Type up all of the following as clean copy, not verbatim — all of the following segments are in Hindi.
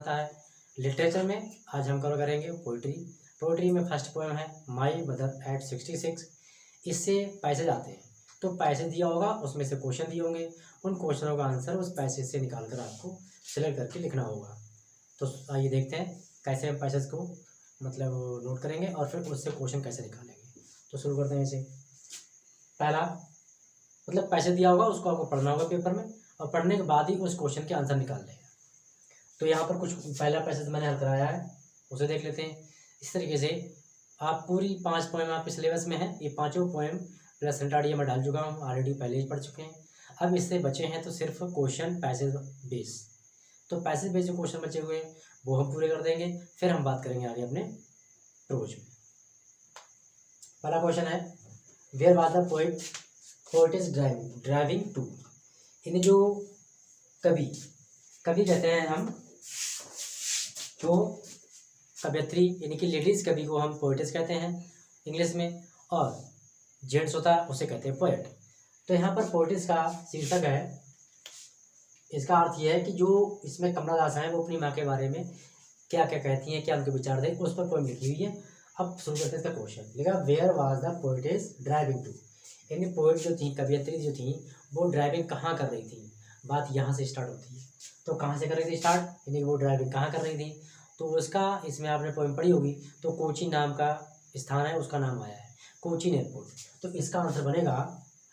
आता है लिटरेचर में। आज हम कवर करेंगे पोइट्री। पोइट्री में फर्स्ट पोएम है माई मदर एट 66। इससे पैसेज आते हैं, तो पैसेज दिया होगा, उसमें से क्वेश्चन दिए होंगे, उन क्वेश्चनों का आंसर उस पैसेज से निकाल कर आपको सिलेक्ट करके लिखना होगा। तो आइए देखते हैं कैसे हम पैसेज को मतलब नोट करेंगे और फिर उससे क्वेश्चन कैसे निकालेंगे। तो शुरू करते हैं इसे। पहला मतलब पैसेज दिया होगा, उसको आपको पढ़ना होगा पेपर में, और पढ़ने के बाद ही उस क्वेश्चन के आंसर निकालने हैं। तो यहाँ पर कुछ पहला पैसेज मैंने हल कराया है, उसे देख लेते हैं। इस तरीके से आप पूरी 5 पोएम आपके सिलेबस में है, ये पांचों पोएम प्लस सेंटाडिया में डाल चुका हूँ, ऑलरेडी पहले ही पढ़ चुके हैं। अब इससे बचे हैं तो सिर्फ क्वेश्चन पैसेज बेस। तो पैसेज बेस जो क्वेश्चन बचे हुए हैं वो हम पूरे कर देंगे, फिर हम बात करेंगे आगे अपने प्रोज में। पहला क्वेश्चन है where was the poet is driving to. इन जो कवि कहते हैं हम, जो कवयित्री यानी कि लेडीज कवि को हम पोएटिस कहते हैं इंग्लिश में, और जेंट्स होता है उसे कहते हैं पोएट। तो यहाँ पर पोएटिस का शीर्षक है, इसका अर्थ यह है कि जो इसमें कमला दास हैं वो अपनी माँ के बारे में क्या क्या कहती हैं, क्या उनके विचार थे, उस पर पोएम लिखी हुई है। अब शुरू करते हैं इसका क्वेश्चन। लिखा where was the poetess driving to, यानी पोएट जो थी, कवयित्री जो थी, वो ड्राइविंग कहाँ कर रही थी। बात यहाँ से स्टार्ट होती है। तो कहाँ से कर रही थी स्टार्ट, यानी कि वो ड्राइविंग कहाँ कर रही थी। तो उसका इसमें आपने पोएम पढ़ी होगी, तो कोचीन नाम का स्थान है, उसका नाम आया है कोचीन एयरपोर्ट। तो इसका आंसर बनेगा,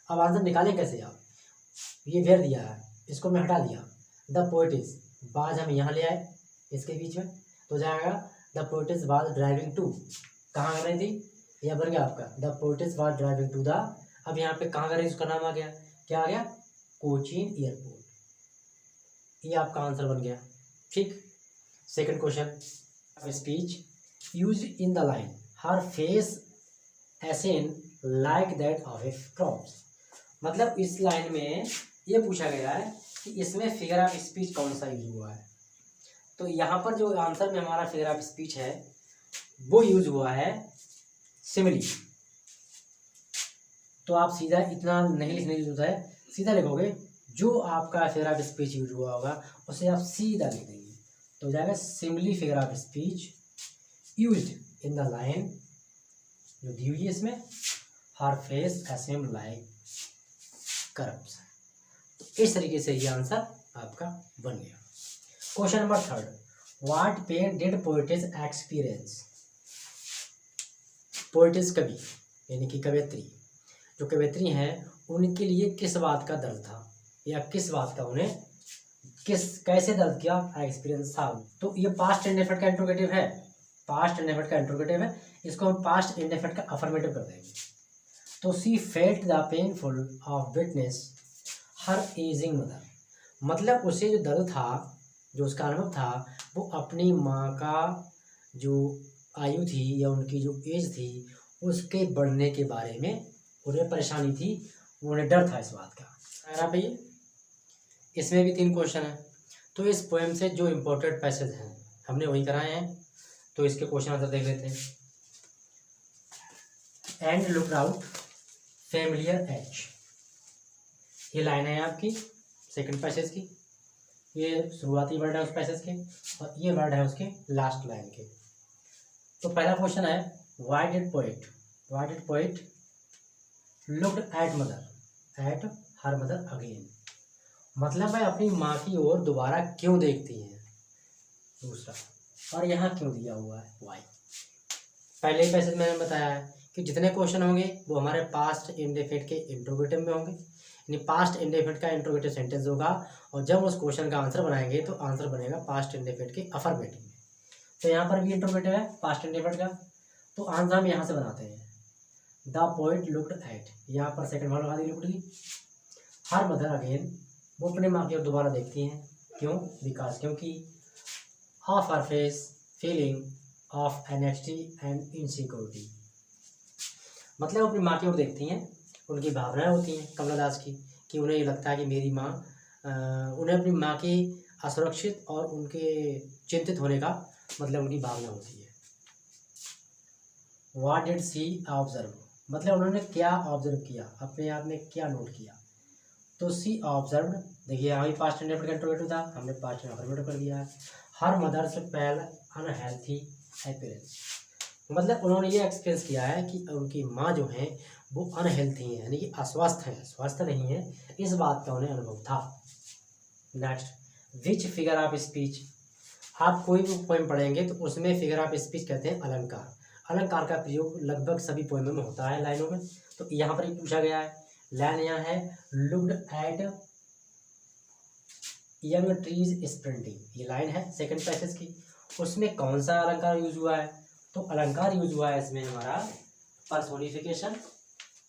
अब आंसर निकालें कैसे आप, ये वेयर दिया है, इसको मैं हटा दिया, द पोएटिस बाज हम यहाँ ले आए इसके बीच में, तो जाएगा the poetess was driving to, कहाँ कर रही थी, यह बन गया आपका the poetess was driving to the. अब यहाँ पे कहाँ कर रही थी, उसका नाम आ गया, क्या आ गया, कोचीन एयरपोर्ट। ये आपका आंसर बन गया। ठीक। Second question, speech use in the line her face एसेन like that of A crops. मतलब इस लाइन में ये पूछा गया है कि इसमें फिगर ऑफ स्पीच कौन सा यूज हुआ है। तो यहाँ पर जो आंसर में हमारा फिगर ऑफ स्पीच है वो यूज हुआ है सिमिली। तो आप सीधा इतना नहीं लिखने की जरूरत है, सीधा लिखोगे, जो आपका फिगर ऑफ स्पीच यूज हुआ होगा उसे आप सीधा लिख देंगे। तो हो जाएगा simile figure of speech used in the line, जो दी हुई है इसमें, हर फेस एसेम लाइक कर्व्स। तो इस तरीके से ये आंसर आपका बन गया। Question number third, what pain did poetess experience. Poetess कवि यानी कि कवयित्री, जो कवयित्री हैं उनके लिए किस बात का दर्द था, या किस बात का उन्हें कैसे दर्द किया, एक्सपीरियंस था। तो ये पास्ट इंडेफिनिट का इंट्रोगेटिव है, पास्ट इंडेफिनिट का इंट्रोगेटिव है, इसको हम पास्ट इंडेफिनिट का अफर्मेटिव कर देंगे। तो सी felt the painful of witness her ageing mother. मतलब उसे जो दर्द था, जो उसका अनुभव था, वो अपनी माँ का जो आयु थी या उनकी जो एज थी उसके बढ़ने के बारे में उन्हें परेशानी थी, उन्हें डर था इस बात का। भाई इसमें भी 3 क्वेश्चन है, तो इस पोएम से जो इम्पोर्टेंट पैसेज हैं हमने वही कराए हैं। तो इसके क्वेश्चन आंसर देख लेते हैं। And look out familiar as, ये लाइन है आपकी सेकंड पैसेज की, ये शुरुआती वर्ड है उस पैसेज के, और ये वर्ड है उसके लास्ट लाइन के। तो पहला क्वेश्चन है why did poet looked at her mother again. मतलब है अपनी माँ की ओर दोबारा क्यों देखती हैं। दूसरा, और यहाँ क्यों दिया हुआ है वाई। पहले ही पैसेज मैंने बताया है कि जितने क्वेश्चन होंगे वो हमारे पास्ट इंडेफिनिट के इंट्रोगेटिव में होंगे, यानी पास्ट इंडेफिनिट का इंट्रोगेटिव सेंटेंस होगा, और जब उस क्वेश्चन का आंसर बनाएंगे तो आंसर बनेगा पास्ट इंडेफिनिट के अफर्मेटिव में। तो यहाँ पर भी इंट्रोगेटिव है पास्ट इंडेफिनिट का, तो आंसर हम यहाँ से बनाते हैं, द पोएट लुक्ड एट, यहाँ पर सेकंड वर्ड लगा दी लुक्ड की, हर मदर अगेन, वो अपने माँ की ओर दोबारा देखती हैं, क्यों, बिकॉज, क्योंकि, of her face feeling of anxiety and insecurity. मतलब अपनी माँ की ओर देखती हैं, उनकी भावनाएं होती हैं कमला दास की, कि उन्हें ये लगता है कि मेरी माँ, उन्हें अपनी माँ की असुरक्षित और उनके चिंतित होने का मतलब उनकी भावना होती है। व्हाट डिड सी ऑब्जर्व, मतलब उन्होंने क्या ऑब्जर्व किया, अपने आप में क्या नोट किया। तो सी ऑब्जर्व, देखिए यहाँ भी पास्ट इंडेफिनिट का इंट्रोगेटिव था, हमने पास्ट में अफर्मेटिव कर दिया है। हर मदर्स पेल अनहेल्थी अपीयरेंस, मतलब उन्होंने ये एक्सपीरियंस किया है कि उनकी माँ जो है वो अनहेल्थी है, यानी कि अस्वस्थ है, स्वस्थ नहीं है, इस बात का उन्हें अनुभव था। Next, which figure of speech, आप कोई भी पोएम पढ़ेंगे तो उसमें फिगर ऑफ स्पीच कहते हैं अलंकार। अलंकार का प्रयोग लगभग सभी पोएमों में होता है लाइनों में, तो यहाँ पर ही पूछा गया है। लाइन यहाँ है, looked at young trees sprinting, ये लाइन है सेकंड पैसेज की, उसमें कौन सा अलंकार यूज हुआ है? तो अलंकार यूज हुआ है इसमें हमारा पर्सोनिफिकेशन,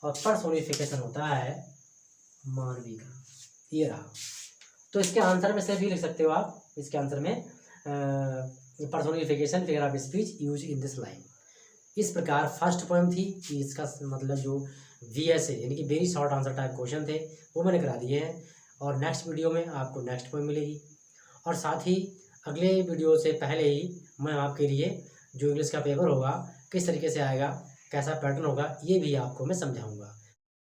और पर्सोनिफिकेशन होता है मानविका, ये रहा। तो इसके आंसर में से भी लिख सकते हो आप, इसके आंसर में personification figure of speech use in this line. इस प्रकार फर्स्ट पोएम थी कि इसका मतलब जो VSA यानी कि very short answer type question थे वो मैंने करा दिए हैं, और नेक्स्ट वीडियो में आपको नेक्स्ट पोएम मिलेगी, और साथ ही अगले वीडियो से पहले ही मैं आपके लिए जो इंग्लिश का पेपर होगा किस तरीके से आएगा, कैसा पैटर्न होगा, ये भी आपको मैं समझाऊंगा।